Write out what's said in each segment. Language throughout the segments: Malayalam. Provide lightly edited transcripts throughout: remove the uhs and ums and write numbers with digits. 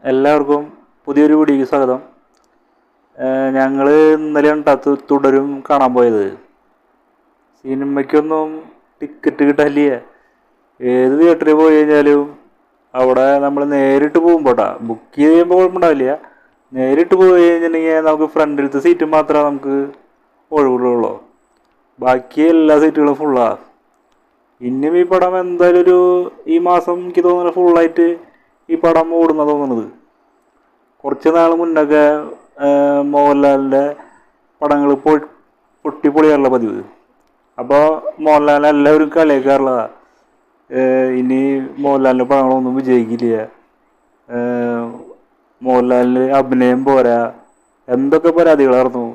എല്ലാവർക്കും പുതിയൊരു വീഡിയോയ്ക്ക് സ്വാഗതം. ഞങ്ങൾ ഇന്നലെയാണ് തുടരും കാണാൻ പോയത്. സിനിമയ്ക്കൊന്നും ടിക്കറ്റ് കിട്ടാനില്ല. ഏത് തിയേറ്ററിൽ പോയി കഴിഞ്ഞാലും അവിടെ നമ്മൾ നേരിട്ട് പോകുമ്പോട്ടാ, ബുക്ക് ചെയ്യുമ്പോൾ കുഴപ്പമുണ്ടാവില്ല. നേരിട്ട് പോയി കഴിഞ്ഞിട്ടുണ്ടെങ്കിൽ നമുക്ക് ഫ്രണ്ടിലത്തെ സീറ്റ് മാത്രമേ നമുക്ക് ഒഴിവുള്ളൂ. ബാക്കി എല്ലാ സീറ്റുകളും ഫുള്ളാണ്. ഇനിയും ഈ പടം എന്തായാലും ഈ മാസം എനിക്ക് തോന്നുന്നു ഫുള്ളായിട്ട് ഈ പടം ഓടുന്ന തോന്നുന്നത്. കുറച്ച് നാൾ മുന്നൊക്കെ മോഹൻലാലിൻ്റെ പടങ്ങൾ പൊട്ടിപ്പൊളിയാറുള്ള പതിവ്. അപ്പോൾ മോഹൻലാലിനെ എല്ലാവരും കളിയാക്കാറുള്ളതാണ്. ഇനി മോഹൻലാലിൻ്റെ പടങ്ങളൊന്നും വിജയിക്കില്ല, മോഹൻലാലിന് അഭിനയം പോരാ, എന്തൊക്കെ പരാതികളായിരുന്നു.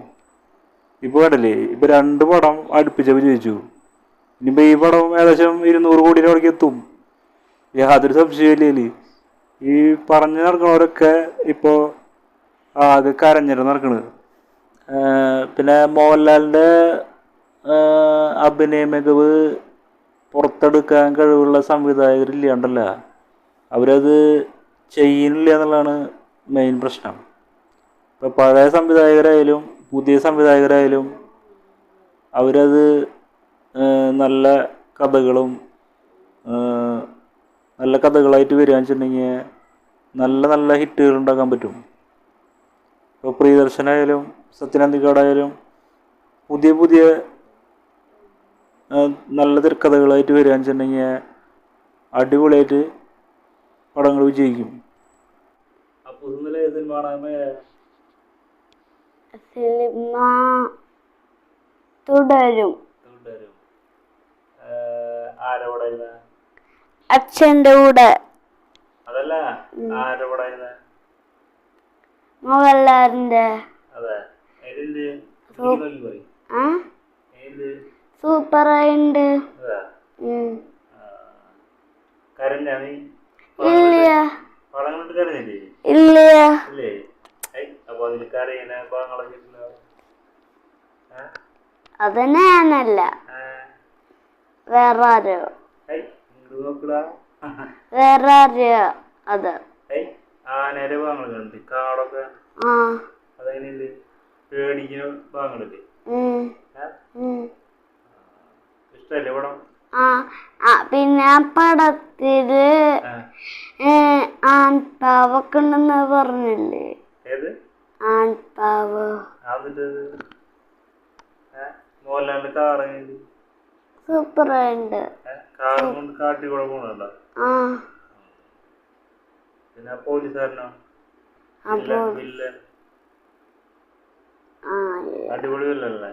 ഇപ്പോൾ കണ്ടില്ലേ, ഇപ്പോൾ 2 പടം അടുപ്പിച്ച് വിജയിച്ചു. ഇനിയിപ്പോൾ ഈ പടം ഏകദേശം 200 കോടി രൂപയ്ക്ക് എത്തും, യാതൊരു സംശയമില്ലേ. ഈ പറഞ്ഞു നടക്കുന്നവരൊക്കെ ഇപ്പോൾ ആകെ കരഞ്ഞിട്ട് നടക്കണത്. പിന്നെ മോഹൻലാലിൻ്റെ അഭിനയ മികവ് പുറത്തെടുക്കാൻ കഴിവുള്ള സംവിധായകരില്ലാണ്ടല്ല, അവരത് ചെയ്യുന്നില്ല എന്നുള്ളതാണ് മെയിൻ പ്രശ്നം. ഇപ്പോൾ പഴയ സംവിധായകരായാലും പുതിയ സംവിധായകരായാലും അവരത് നല്ല കഥകളും നല്ല കഥകളായിട്ട് വരികയെന്ന് വെച്ചിട്ടുണ്ടെങ്കിൽ നല്ല നല്ല ഹിറ്റുകൾ ഉണ്ടാക്കാൻ പറ്റും. ഇപ്പോൾ പ്രിയദർശനായാലും സത്യനന്ദിക്കാടായാലും പുതിയ പുതിയ നല്ല തിരക്കഥകളായിട്ട് വരികയെന്ന് വെച്ചിട്ടുണ്ടെങ്കിൽ അടിപൊളിയായിട്ട് പടങ്ങൾ വിജയിക്കും. അപ്പോൾ ഇന്നലെ സിനിമ തുടരും. അച്ഛൻ്റെ കൂടെ. അതല്ല, മോഹൻലാലിന്റെ. സൂപ്പറായിണ്ട്. ഇല്ല. അതന്നെ ഞാനല്ല, വേറെ ആരോ. വേറെ ആരോ അത്. ആനയുടെ ഭാഗങ്ങളുണ്ട്, കാടൊക്കെ. അതെങ്ങനെയുണ്ട്? പേടിക്കുന്ന ഭാഗങ്ങളില്ലേ? ഇഷ്ടല്ലേ പടം? പിന്നെ പടത്തില് ആൺപാവൊക്കെ ഉണ്ടെന്ന് പറഞ്ഞില്ലേ? ആൺപാവ്. മോഹൻലാലിന്റെ കാറ് സൂപ്പറായിണ്ട്. കാറും കൊണ്ട് കാട്ടിൽ കൂടെ പോണുണ്ടോ? പിന്നെ പോലീസുകാരനോ? അടിപൊളി വില്ലല്ലേ?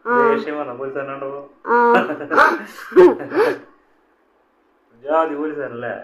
ദേഷ്യം വന്നോ പോലീസുകാരനുണ്ടോ? ജാതി പോലീസുകാരനല്ലേ?